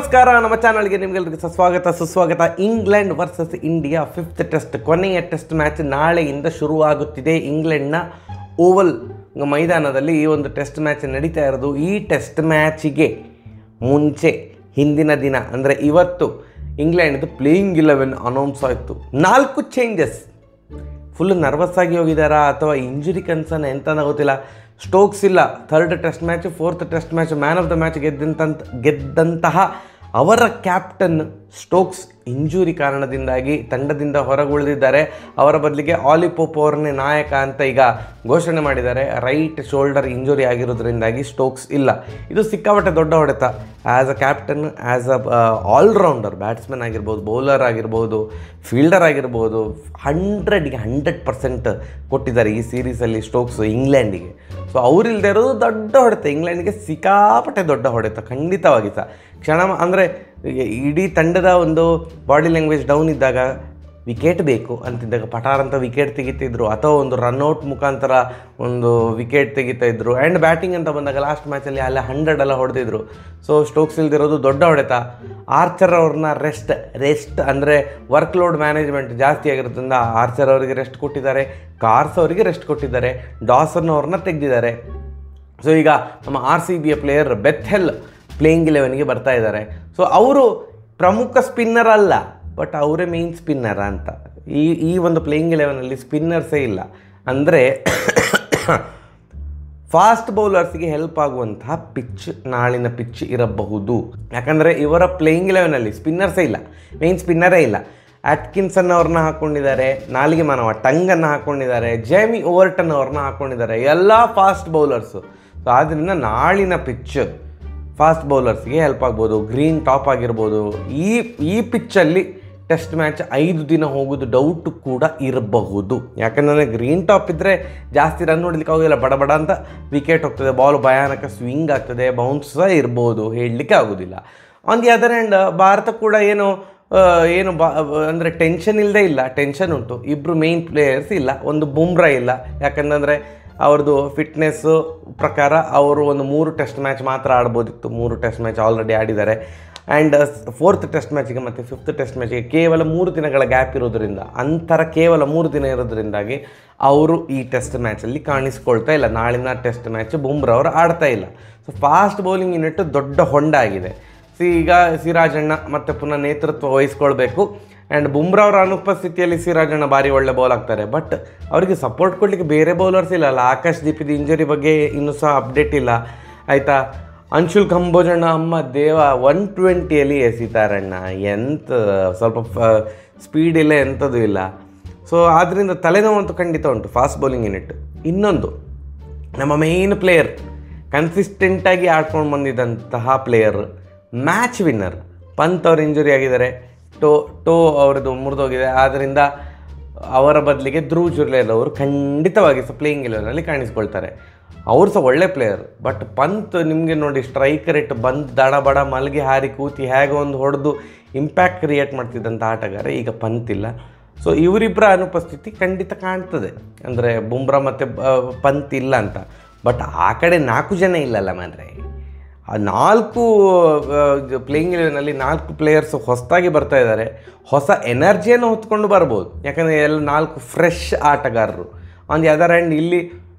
ನಮಸ್ಕಾರ, ನಮ್ಮ ಚಾನಲ್ಗೆ ನಿಮಗೆಲ್ಲರಿಗೂ ಸುಸ್ವಾಗತ. England versus India 5th test, ಕೊನೆಯ ಟೆಸ್ಟ್ ಮ್ಯಾಚ್ ನಾಳೆಯಿಂದ ಶುರುವಾಗುತ್ತಿದೆ. ಇಂಗ್ಲೆಂಡ್ನ ಓವಲ್ ಮೈದಾನದಲ್ಲಿ ಈ ಒಂದು ಟೆಸ್ಟ್ ಮ್ಯಾಚ್ ನಡೀತಾ ಇರೋದು. ಈ ಟೆಸ್ಟ್ ಮ್ಯಾಚಿಗೆ ಮುಂಚೆ ಹಿಂದಿನ ದಿನ ಅಂದರೆ ಇವತ್ತು ಇಂಗ್ಲೆಂಡ್ದು ಪ್ಲೇಯಿಂಗ್ 11 ಅನೌನ್ಸ್ ಆಯಿತು. 4 ಚೇಂಜಸ್. ಫುಲ್ ನರ್ವಸ್ ಆಗಿ ಹೋಗಿದ್ದಾರಾ ಅಥವಾ ಇಂಜುರಿ ಕನ್ಸರ್ನ್ ಎಂತ ಗೊತ್ತಿಲ್ಲ. ಸ್ಟೋಕ್ಸ್ ಇಲ್ಲ, 3rd test match, 4th test match man of the match ಗೆದ್ದಂತಹ ಅವರ ಕ್ಯಾಪ್ಟನ್ ಸ್ಟೋಕ್ಸ್ ಇಂಜುರಿ ಕಾರಣದಿಂದಾಗಿ ತಂಡದಿಂದ ಹೊರಗುಳಿದಿದ್ದಾರೆ. ಅವರ ಬದಲಿಗೆ ಆಲಿ ಪೋಪ್ ಅವರನ್ನೇ ನಾಯಕ ಅಂತ ಈಗ ಘೋಷಣೆ ಮಾಡಿದ್ದಾರೆ. ರೈಟ್ ಶೋಲ್ಡರ್ ಇಂಜುರಿ ಆಗಿರೋದ್ರಿಂದಾಗಿ ಸ್ಟೋಕ್ಸ್ ಇಲ್ಲ. ಇದು ಸಿಕ್ಕಾಪಟ್ಟೆ ದೊಡ್ಡ ಹೊಡೆತ. As a captain, as a allrounder, batsman ಆಗಿರ್ಬೋದು, ಬೌಲರ್ ಆಗಿರ್ಬೋದು, ಫೀಲ್ಡರ್ ಆಗಿರ್ಬೋದು, 100ಗೆ 100% ಕೊಟ್ಟಿದ್ದಾರೆ ಈ ಸೀರೀಸಲ್ಲಿ ಸ್ಟೋಕ್ಸ್ ಇಂಗ್ಲೆಂಡಿಗೆ. ಸೊ ಅವರಿಲ್ಲದೆ ಇರೋದು ದೊಡ್ಡ ಹೊಡೆತ, ಇಂಗ್ಲೆಂಡ್ಗೆ ಸಿಕ್ಕಾಪಟ್ಟೆ ದೊಡ್ಡ ಹೊಡೆತ ಖಂಡಿತವಾಗಿ ಸಹ. ಅಂದರೆ ಇಡೀ ತಂಡದ ಒಂದು ಬಾಡಿ ಲ್ಯಾಂಗ್ವೇಜ್ ಡೌನ್ ಇದ್ದಾಗ ವಿಕೆಟ್ ಬೇಕು ಅಂತಿದ್ದಾಗ ಪಟಾರ್ ಅಂತ ವಿಕೆಟ್ ತೆಗಿತಿದ್ರು, ಅಥವಾ ಒಂದು ರನ್ಔಟ್ ಮುಖಾಂತರ ಒಂದು ವಿಕೆಟ್ ತೆಗಿತಾ ಇದ್ರು. ಆ್ಯಂಡ್ ಬ್ಯಾಟಿಂಗ್ ಅಂತ ಬಂದಾಗ ಲಾಸ್ಟ್ ಮ್ಯಾಚಲ್ಲಿ ಅಲ್ಲೇ 100 ಎಲ್ಲ ಹೊಡೆದಿದ್ರು. ಸೊ ಸ್ಟೋಕ್ಸ್ ಇಲ್ದಿರೋದು ದೊಡ್ಡ ಹೊಡೆತ. ಆರ್ಚರ್ ಅವ್ರನ್ನ ರೆಸ್ಟ್ ಅಂದರೆ ವರ್ಕ್ ಲೋಡ್ ಮ್ಯಾನೇಜ್ಮೆಂಟ್ ಜಾಸ್ತಿ ಆಗಿರೋದ್ರಿಂದ ಆರ್ಚರ್ ಅವರಿಗೆ ರೆಸ್ಟ್ ಕೊಟ್ಟಿದ್ದಾರೆ, ಕಾರ್ಸ್ ಅವರಿಗೆ ರೆಸ್ಟ್ ಕೊಟ್ಟಿದ್ದಾರೆ, ಡಾಸನ್ ಅವ್ರನ್ನ ತೆಗೆದಿದ್ದಾರೆ. ಸೊ ಈಗ ನಮ್ಮ RCBಯ ಪ್ಲೇಯರ್ ಬೆಥೆಲ್ ಪ್ಲೇಯಿಂಗ್ 11ಗೆ ಬರ್ತಾ ಇದ್ದಾರೆ. ಸೊ ಅವರು ಪ್ರಮುಖ ಸ್ಪಿನ್ನರ್ ಅಲ್ಲ, ಬಟ್ ಅವರೇ ಮೇನ್ ಸ್ಪಿನ್ನರ್ ಅಂತ. ಈ ಒಂದು ಪ್ಲೇಯಿಂಗ್ 11ಅಲ್ಲಿ ಸ್ಪಿನ್ನರ್ಸೇ ಇಲ್ಲ. ಅಂದರೆ ಫಾಸ್ಟ್ ಬೌಲರ್ಸ್ಗೆ ಹೆಲ್ಪ್ ಆಗುವಂತಹ ಪಿಚ್ ನಾಳಿನ ಪಿಚ್ ಇರಬಹುದು. ಯಾಕಂದರೆ ಇವರ ಪ್ಲೇಯಿಂಗ್ 11ಅಲ್ಲಿ ಸ್ಪಿನ್ನರ್ಸೇ ಇಲ್ಲ, ಮೇನ್ ಸ್ಪಿನ್ನರೇ ಇಲ್ಲ. ಅಟ್ಕಿನ್ಸನ್ ಅವ್ರನ್ನ ಹಾಕ್ಕೊಂಡಿದ್ದಾರೆ, ನಾಲಿಗೆ ಮಾನವ ಟಂಗನ್ನು ಹಾಕ್ಕೊಂಡಿದ್ದಾರೆ, ಜೇಮಿ ಓವರ್ಟನ್ ಅವ್ರನ್ನ ಹಾಕ್ಕೊಂಡಿದ್ದಾರೆ, ಎಲ್ಲ ಫಾಸ್ಟ್ ಬೌಲರ್ಸು. ಸೊ ಆದ್ದರಿಂದ ನಾಳಿನ ಪಿಚ್ ಫಾಸ್ಟ್ ಬೌಲರ್ಸ್ಗೆ ಹೆಲ್ಪ್ ಆಗ್ಬೋದು. ಗ್ರೀನ್ ಟಾಪ್ ಆಗಿರ್ಬೋದು. ಈ ಪಿಚ್ಚಲ್ಲಿ ಟೆಸ್ಟ್ ಮ್ಯಾಚ್ 5 ದಿನ ಹೋಗೋದು ಡೌಟ್ ಕೂಡ ಇರಬಹುದು. ಯಾಕಂದರೆ ಗ್ರೀನ್ ಟಾಪ್ ಇದ್ದರೆ ಜಾಸ್ತಿ ರನ್ ಹೊಡಿಲಿಕ್ಕೆ ಆಗೋದಿಲ್ಲ, ಬಡ ಅಂತ ವಿಕೆಟ್ ಹೋಗ್ತದೆ, ಬಾಲ್ ಭಯಾನಕ ಸ್ವಿಂಗ್ ಆಗ್ತದೆ, ಬೌನ್ಸ್ ಸಹ ಇರ್ಬೋದು, ಹೇಳಲಿಕ್ಕೆ ಆಗೋದಿಲ್ಲ. On the other hand Bharat ಕೂಡ ಏನು ಅಂದರೆ ಟೆನ್ಷನ್ ಇಲ್ಲದೆ ಇಲ್ಲ, ಟೆನ್ಷನ್ ಉಂಟು. ಇಬ್ಬರು ಮೇಯ್ನ್ ಪ್ಲೇಯರ್ಸ್ ಇಲ್ಲ, ಒಂದು ಬುಮ್ರಾ ಇಲ್ಲ. ಯಾಕಂದರೆ ಅವ್ರದ್ದು ಫಿಟ್ನೆಸ್ಸು ಪ್ರಕಾರ ಅವರು ಒಂದು 3 ಟೆಸ್ಟ್ ಮ್ಯಾಚ್ ಮಾತ್ರ ಆಡ್ಬೋದಿತ್ತು. 3 ಟೆಸ್ಟ್ ಮ್ಯಾಚ್ ಆಲ್ರೆಡಿ ಆಡಿದ್ದಾರೆ. ಆ್ಯಂಡ್ 4th ಟೆಸ್ಟ್ ಮ್ಯಾಚಿಗೆ ಮತ್ತು 5th ಟೆಸ್ಟ್ ಮ್ಯಾಚಿಗೆ ಕೇವಲ 3 ದಿನಗಳ ಗ್ಯಾಪ್ ಇರೋದ್ರಿಂದ, ಅಂತರ ಕೇವಲ 3 ದಿನ ಇರೋದ್ರಿಂದಾಗಿ ಅವರು ಈ ಟೆಸ್ಟ್ ಮ್ಯಾಚಲ್ಲಿ ಕಾಣಿಸ್ಕೊಳ್ತಾ ಇಲ್ಲ. ನಾಳಿನ ಟೆಸ್ಟ್ ಮ್ಯಾಚ್ ಬುಮ್ರಾ ಅವರು ಆಡ್ತಾ ಇಲ್ಲ. ಸೊ ಫಾಸ್ಟ್ ಬೌಲಿಂಗ್ ಯೂನಿಟ್ ದೊಡ್ಡ ಹೊಂಡ ಆಗಿದೆ. ಈಗ ಸಿರಾಜಣ್ಣ ಮತ್ತೆ ಪುನಃ ನೇತೃತ್ವ ವಹಿಸ್ಕೊಳ್ಬೇಕು. ಆ್ಯಂಡ್ ಬುಮ್ರಾ ಅವರ ಅನುಪಸ್ಥಿತಿಯಲ್ಲಿ ಸಿರಾಜಣ್ಣ ಭಾರಿ ಒಳ್ಳೆ ಬೌಲ್ ಆಗ್ತಾರೆ. ಬಟ್ ಅವರಿಗೆ ಸಪೋರ್ಟ್ ಕೊಡಲಿಕ್ಕೆ ಬೇರೆ ಬೌಲರ್ಸ್ ಇಲ್ಲ. ಆಕಾಶ್ ದೀಪಿದ ಇಂಜುರಿ ಬಗ್ಗೆ ಇನ್ನೂ ಸಹ ಅಪ್ಡೇಟ್ ಇಲ್ಲ, ಆಯಿತಾ. ಅಂಶುಲ್ ಕಂಬೋಜಣ್ಣ ಅಮ್ಮ ದೇವ 120ಯಲ್ಲಿ ಎಸಿತಾರಣ್ಣ, ಎಂತ ಸ್ವಲ್ಪ ಸ್ಪೀಡ್ ಇಲ್ಲ, ಎಂಥದ್ದು ಇಲ್ಲ. ಸೊ ಆದ್ದರಿಂದ ತಲೆನೋವಂತೂ ಖಂಡಿತ ಉಂಟು ಫಾಸ್ಟ್ ಬೌಲಿಂಗ್ ಯೂನಿಟ್. ಇನ್ನೊಂದು ನಮ್ಮ ಮೇನ್ ಪ್ಲೇಯರ್, ಕನ್ಸಿಸ್ಟೆಂಟಾಗಿ ಆಡ್ಕೊಂಡು ಬಂದಿದ್ದಂತಹ ಪ್ಲೇಯರ್, ಮ್ಯಾಚ್ ವಿನ್ನರ್ ಪಂತ್ ಅವರು ಇಂಜುರಿ ಆಗಿದ್ದಾರೆ. ಟೋ ಅವ್ರದ್ದು ಮುರಿದೋಗಿದೆ. ಆದ್ದರಿಂದ ಅವರ ಬದಲಿಗೆ ಧ್ರುವ್ ಜುರೇಲ್ ಅವರು ಖಂಡಿತವಾಗಿ ಸಹ ಪ್ಲೇಯಿಂಗ್ 11ನಲ್ಲಿ ಕಾಣಿಸ್ಕೊಳ್ತಾರೆ. ಅವರು ಸಹ ಒಳ್ಳೆ ಪ್ಲೇಯರ್. ಬಟ್ ಪಂತ್ ನಿಮಗೆ ನೋಡಿ, ಸ್ಟ್ರೈಕ್ ರೇಟ್ ಬಂದು ದಡಬಡ ಮಲಗಿ ಹಾರಿ ಕೂತಿ ಹೇಗೆ ಒಂದು ಹೊಡೆದು ಇಂಪ್ಯಾಕ್ಟ್ ಕ್ರಿಯೇಟ್ ಮಾಡ್ತಿದ್ದಂಥ ಆಟಗಾರ ಈಗ ಪಂತ್ ಇಲ್ಲ. ಸೊ ಇವರಿಬ್ಬರ ಅನುಪಸ್ಥಿತಿ ಖಂಡಿತ ಕಾಣ್ತದೆ, ಅಂದರೆ ಬುಮ್ರಾ ಮತ್ತು ಪಂತ್ ಇಲ್ಲ ಅಂತ. ಬಟ್ ಆ ಕಡೆ 4 ಜನ ಇಲ್ಲಲ್ಲ ಮಾನ್ರೆ. ಆ 4 ಪ್ಲೇಯಿಂಗ್ 11ನಲ್ಲಿ 4 ಪ್ಲೇಯರ್ಸ್ ಹೊಸದಾಗಿ ಬರ್ತಾ ಇದ್ದಾರೆ. ಹೊಸ ಎನರ್ಜಿಯನ್ನು ಹೊತ್ಕೊಂಡು ಬರ್ಬೋದು, ಯಾಕಂದರೆ ಎಲ್ಲ 4 ಫ್ರೆಶ್ ಆಟಗಾರರು. ಆನ್ ದಿ ಅದರ್ ಹ್ಯಾಂಡ್ ಇಲ್ಲಿ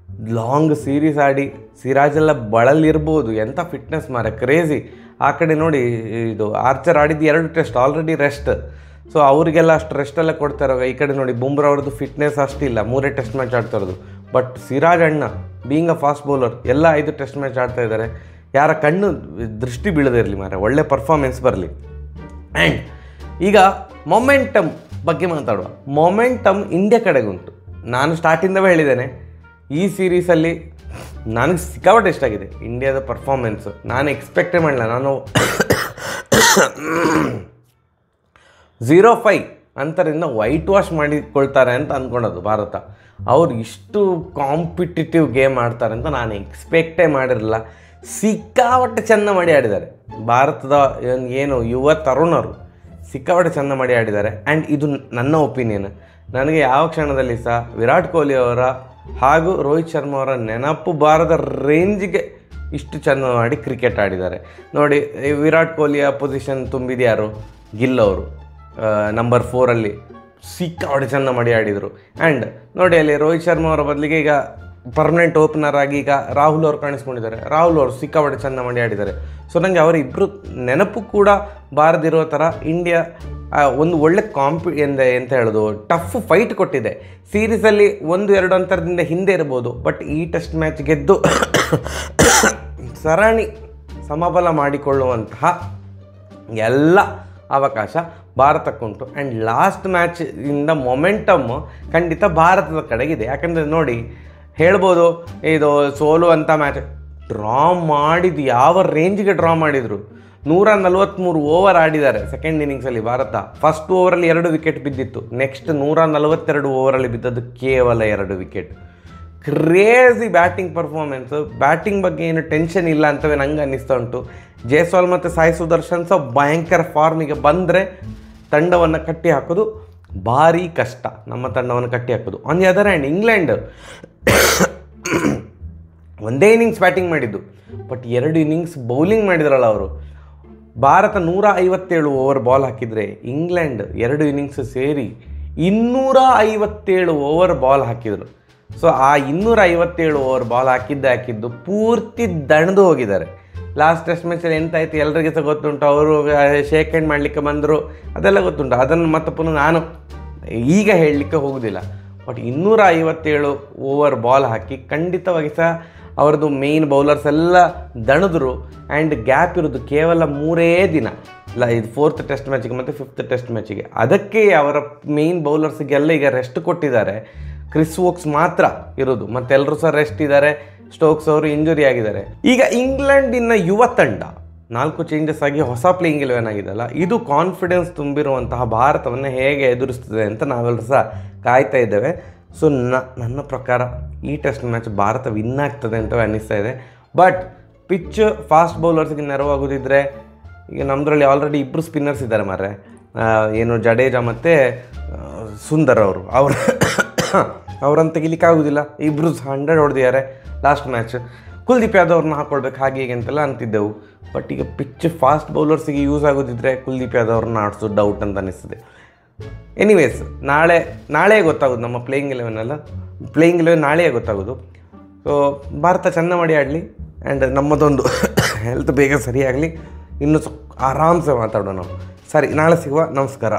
ಲಾಂಗ್ ಸೀರೀಸ್ ಆಡಿ ಸಿರಾಜೆಲ್ಲ ಬಳಲಿರ್ಬೋದು. ಎಂಥ ಫಿಟ್ನೆಸ್ ಮಾರ, ಕ್ರೇಜಿ. ಆ ಕಡೆ ನೋಡಿ, ಇದು ಆರ್ಚರ್ ಆಡಿದ್ದು 2 ಟೆಸ್ಟ್ ಆಲ್ರೆಡಿ ರೆಸ್ಟ್. ಸೊ ಅವರಿಗೆಲ್ಲ ಅಷ್ಟು ರೆಸ್ಟೆಲ್ಲ ಕೊಡ್ತಾರೆ. ಈ ಕಡೆ ನೋಡಿ ಬುಮ್ರಾ ಅವ್ರದ್ದು ಫಿಟ್ನೆಸ್ ಅಷ್ಟಿಲ್ಲ, 3 ಟೆಸ್ಟ್ ಮ್ಯಾಚ್ ಆಡ್ತಾ ಇರೋದು. ಬಟ್ ಸಿರಾಜ್ ಅಣ್ಣ ಬೀಯಿಂಗ್ ಅ ಫಾಸ್ಟ್ ಬೌಲರ್ ಎಲ್ಲ 5 ಟೆಸ್ಟ್ ಮ್ಯಾಚ್ ಆಡ್ತಾ ಇದ್ದಾರೆ. ಯಾರ ಕಣ್ಣು ದೃಷ್ಟಿ ಬೀಳದಿರಲಿ ಮಾರೆ, ಒಳ್ಳೆ ಪರ್ಫಾರ್ಮೆನ್ಸ್ ಬರಲಿ. ಆ್ಯಂಡ್ ಈಗ ಮೊಮೆಂಟಮ್ ಬಗ್ಗೆ ಮಾತಾಡುವ. ಮೊಮೆಂಟಮ್ ಇಂಡಿಯಾ ಕಡೆಗುಂಟು. ನಾನು ಸ್ಟಾರ್ಟಿಂದವೇ ಹೇಳಿದ್ದೇನೆ, ಈ ಸೀರೀಸಲ್ಲಿ ನನಗೆ ಸಿಕ್ಕಾಪಟ್ಟೆ ಇಷ್ಟ ಆಗಿದೆ ಇಂಡಿಯಾದ ಪರ್ಫಾರ್ಮೆನ್ಸು. ನಾನು ಎಕ್ಸ್ಪೆಕ್ಟೇ ಮಾಡಲಿಲ್ಲ. ನಾನು 0-5 ಅಂತರಿಂದ ವೈಟ್ ವಾಶ್ ಮಾಡಿಕೊಳ್ತಾರೆ ಅಂತ ಅಂದ್ಕೊಂಡದ್ದು ಭಾರತ. ಅವ್ರು ಇಷ್ಟು ಕಾಂಪಿಟೇಟಿವ್ ಗೇಮ್ ಆಡ್ತಾರೆ ಅಂತ ನಾನು ಎಕ್ಸ್ಪೆಕ್ಟೇ ಮಾಡಿರಲಿಲ್ಲ. ಸಿಕ್ಕಾಪಟ್ಟೆ ಚೆಂದ ಮಾಡಿ ಆಡಿದ್ದಾರೆ ಭಾರತದ ಏನು ಯುವ ತರುಣರು, ಸಿಕ್ಕಾಪಟ್ಟೆ ಚೆಂದ ಮಾಡಿ ಆಡಿದ್ದಾರೆ. ಆ್ಯಂಡ್ ಇದು ನನ್ನ ಒಪಿನಿಯನ್. ನನಗೆ ಯಾವ ಕ್ಷಣದಲ್ಲಿ ಸಹ ವಿರಾಟ್ ಕೊಹ್ಲಿ ಅವರ ಹಾಗೂ ರೋಹಿತ್ ಶರ್ಮಾ ಅವರ ನೆನಪು ಬಾರದ ರೇಂಜಿಗೆ ಇಷ್ಟು ಚೆಂದ ಮಾಡಿ ಕ್ರಿಕೆಟ್ ಆಡಿದ್ದಾರೆ ನೋಡಿ. ವಿರಾಟ್ ಕೊಹ್ಲಿಯ ಪೊಸಿಷನ್ ತುಂಬಿದ್ಯಾರು? ಗಿಲ್ ಅವರು ನಂಬರ್ 4 ಸಿಕ್ಕಾಪಟ್ಟೆ ಚೆಂದ ಮಾಡಿ ಆಡಿದರು. ಆ್ಯಂಡ್ ನೋಡಿ ಅಲ್ಲಿ ರೋಹಿತ್ ಶರ್ಮಾ ಅವರ ಬದಲಿಗೆ ಈಗ ಪರ್ಮನೆಂಟ್ ಓಪನರ್ ಆಗಿ ಈಗ ರಾಹುಲ್ ಅವರು ಕಾಣಿಸ್ಕೊಂಡಿದ್ದಾರೆ. ರಾಹುಲ್ ಅವರು ಸಿಕ್ಕಾಪಟ್ಟೆ ಚೆಂದ ಮಾಡಿ ಆಡಿದ್ದಾರೆ. ಸೊ ನನಗೆ ಅವರಿಬ್ಬರು ನೆನಪು ಕೂಡ ಬಾರದಿರೋ ಥರ ಇಂಡಿಯಾ ಒಂದು ಒಳ್ಳೆ ಎಂತ ಹೇಳೋದು, ಟಫ್ ಫೈಟ್ ಕೊಟ್ಟಿದೆ. ಸೀರೀಸಲ್ಲಿ 1-2 ಅಂತರದಿಂದ ಹಿಂದೆ ಇರ್ಬೋದು, ಬಟ್ ಈ ಟೆಸ್ಟ್ ಮ್ಯಾಚ್ ಗೆದ್ದು ಸರಣಿ ಸಮಬಲ ಮಾಡಿಕೊಳ್ಳುವಂತಹ ಎಲ್ಲ ಅವಕಾಶ ಭಾರತಕ್ಕುಂಟು. ಆ್ಯಂಡ್ ಲಾಸ್ಟ್ ಮ್ಯಾಚಿಂದ ಮೊಮೆಂಟಮ್ ಖಂಡಿತ ಭಾರತದ ಕಡೆಗಿದೆ. ಯಾಕಂದರೆ ನೋಡಿ ಹೇಳ್ಬೋದು ಇದು ಸೋಲುವಂಥ ಮ್ಯಾಚ್. ಡ್ರಾ ಮಾಡಿದ್ದು ಯಾವ ರೇಂಜಿಗೆ ಡ್ರಾ ಮಾಡಿದರು. 143 ಓವರ್ ಆಡಿದ್ದಾರೆ ಸೆಕೆಂಡ್ ಇನ್ನಿಂಗ್ಸಲ್ಲಿ ಭಾರತ. ಫಸ್ಟ್ ಓವರಲ್ಲಿ 2 ವಿಕೆಟ್ ಬಿದ್ದಿತ್ತು. ನೆಕ್ಸ್ಟ್ 142 ಓವರಲ್ಲಿ ಬಿದ್ದದ್ದು ಕೇವಲ 2 wicket. Crazy batting performance. Batting ಬಗ್ಗೆ ಏನು ಟೆನ್ಷನ್ ಇಲ್ಲ ಅಂತವೇ ನಂಗೆ ಅನ್ನಿಸ್ತಾ ಉಂಟು. ಜೈಸ್ವಾಲ್ ಮತ್ತು ಸಾಯಿ ಸುದರ್ಶನ್ ಸಹ ಭಯಂಕರ ಫಾರ್ಮಿಗೆ ಬಂದರೆ ತಂಡವನ್ನು ಕಟ್ಟಿ ಹಾಕೋದು ಭಾರಿ ಕಷ್ಟ. ನಮ್ಮ ತಂಡವನ್ನು ಕಟ್ಟಿ ಹಾಕೋದು. On the other hand England ಒಂದೇ ಇನ್ನಿಂಗ್ಸ್ ಬ್ಯಾಟಿಂಗ್ ಮಾಡಿದ್ದು, ಬಟ್ 2 ಇನ್ನಿಂಗ್ಸ್ ಬೌಲಿಂಗ್ ಮಾಡಿದ್ರಲ್ಲ ಅವರು. ಭಾರತ 157 ಓವರ್ ಬಾಲ್ ಹಾಕಿದರೆ ಇಂಗ್ಲೆಂಡ್ 2 ಇನ್ನಿಂಗ್ಸ್ ಸೇರಿ 257 ಓವರ್ ಬಾಲ್ ಹಾಕಿದರು. ಸೊ ಆ 257 ಓವರ್ ಬಾಲ್ ಹಾಕಿದ್ದು ಪೂರ್ತಿ ದಣದು ಹೋಗಿದ್ದಾರೆ. ಲಾಸ್ಟ್ ಟೆಸ್ಟ್ ಮ್ಯಾಚಲ್ಲಿ ಎಂತಾಯಿತು ಎಲ್ಲರಿಗೆ ಸಹ ಗೊತ್ತುಂಟು. ಅವರು ಶೇಕ್ ಹ್ಯಾಂಡ್ ಮಾಡಲಿಕ್ಕೆ ಬಂದರು, ಅದೆಲ್ಲ ಗೊತ್ತುಂಟು. ಅದನ್ನು ಮತ್ತೆ ಪುನಃ ನಾನು ಈಗ ಹೇಳಲಿಕ್ಕೆ ಹೋಗೋದಿಲ್ಲ. ಬಟ್ 257 ಓವರ್ ಬಾಲ್ ಹಾಕಿ ಖಂಡಿತವಾಗಿ ಸಹ ಅವ್ರದ್ದು ಮೇಯ್ನ್ ಬೌಲರ್ಸ್ ಎಲ್ಲ ದಣಿದ್ರು. ಆ್ಯಂಡ್ ಗ್ಯಾಪ್ ಇರೋದು ಕೇವಲ 3 ದಿನ. ಇದು 4th ಟೆಸ್ಟ್ ಮ್ಯಾಚಿಗೆ ಮತ್ತು 5th ಟೆಸ್ಟ್ ಮ್ಯಾಚಿಗೆ. ಅದಕ್ಕೆ ಅವರ ಮೇಯ್ನ್ ಬೌಲರ್ಸಿಗೆಲ್ಲ ಈಗ ರೆಸ್ಟ್ ಕೊಟ್ಟಿದ್ದಾರೆ. ಕ್ರಿಸ್ ವೋಕ್ಸ್ ಮಾತ್ರ ಇರೋದು, ಮತ್ತೆಲ್ಲರೂ ಸಹ ರೆಸ್ಟ್ ಇದ್ದಾರೆ. ಸ್ಟೋಕ್ಸ್ ಅವರು ಇಂಜುರಿ ಆಗಿದ್ದಾರೆ. ಈಗ ಇಂಗ್ಲೆಂಡಿನ ಯುವ ತಂಡ 4 ಚೇಂಜಸ್ ಆಗಿ ಹೊಸ ಪ್ಲೇಯಿಂಗ್ 11 ಆಗಿದೆಯಲ್ಲ, ಇದು ಕಾನ್ಫಿಡೆನ್ಸ್ ತುಂಬಿರುವಂತಹ ಭಾರತವನ್ನು ಹೇಗೆ ಎದುರಿಸ್ತದೆ ಅಂತ ನಾವೆಲ್ಲರೂ ಸಹ ಕಾಯ್ತಾ ಇದ್ದೇವೆ. ಸೊ ನನ್ನ ಪ್ರಕಾರ ಈ ಟೆಸ್ಟ್ ಮ್ಯಾಚ್ ಭಾರತ ವಿನ್ ಆಗ್ತದೆ ಅಂತ ಅನ್ನಿಸ್ತಾ ಇದೆ. ಬಟ್ ಪಿಚ್ ಫಾಸ್ಟ್ ಬೌಲರ್ಸ್ಗೆ ನೆರವಾಗೋದಿದ್ರೆ, ಈಗ ನಮ್ಮದ್ರಲ್ಲಿ ಆಲ್ರೆಡಿ 2 ಸ್ಪಿನ್ನರ್ಸ್ ಇದ್ದಾರೆ ಮಾರ್ರೆ, ಏನು ಜಡೇಜಾ ಮತ್ತು ಸುಂದರ್ ಅವರಂತ ತೆಗಿಲಿಕ್ಕಾಗೋದಿಲ್ಲ. 2 100 ಹೊಡೆದಿದ್ದಾರೆ ಲಾಸ್ಟ್ ಮ್ಯಾಚ್. ಕುಲ್ದೀಪ್ ಯಾದವ್ ಅವ್ರನ್ನ ಹಾಕ್ಕೊಳ್ಬೇಕು ಹಾಗೆ ಹೀಗೆ ಅಂತೆಲ್ಲ ಅಂತಿದ್ದೆವು. ಬಟ್ ಈಗ ಪಿಚ್ ಫಾಸ್ಟ್ ಬೌಲರ್ಸಿಗೆ ಯೂಸ್ ಆಗೋದಿದ್ರೆ ಕುಲ್ದೀಪ್ ಯಾದವ್ ಅವ್ರನ್ನ ಆಡಿಸೋದು ಡೌಟ್ ಅಂತ ಅನ್ನಿಸ್ತದೆ. ಎನಿವೇಸ್ ನಾಳೆ ಗೊತ್ತಾಗೋದು ನಮ್ಮ ಪ್ಲೇಯಿಂಗ್ 11 ನಾಳೆಯೇ ಗೊತ್ತಾಗೋದು. ಸೊ ಭಾರತ ಚೆಂದ ಮಾಡಿ ಆಡಲಿ. ಆ್ಯಂಡ್ ನಮ್ಮದೊಂದು ಹೆಲ್ತ್ ಬೇಗ ಸರಿಯಾಗಲಿ. ಇನ್ನೂ ಆರಾಮ್ಸೆ ಮಾತಾಡೋಣ ನಾವು. ಸರಿ, ನಾಳೆ ಸಿಗುವ. ನಮಸ್ಕಾರ.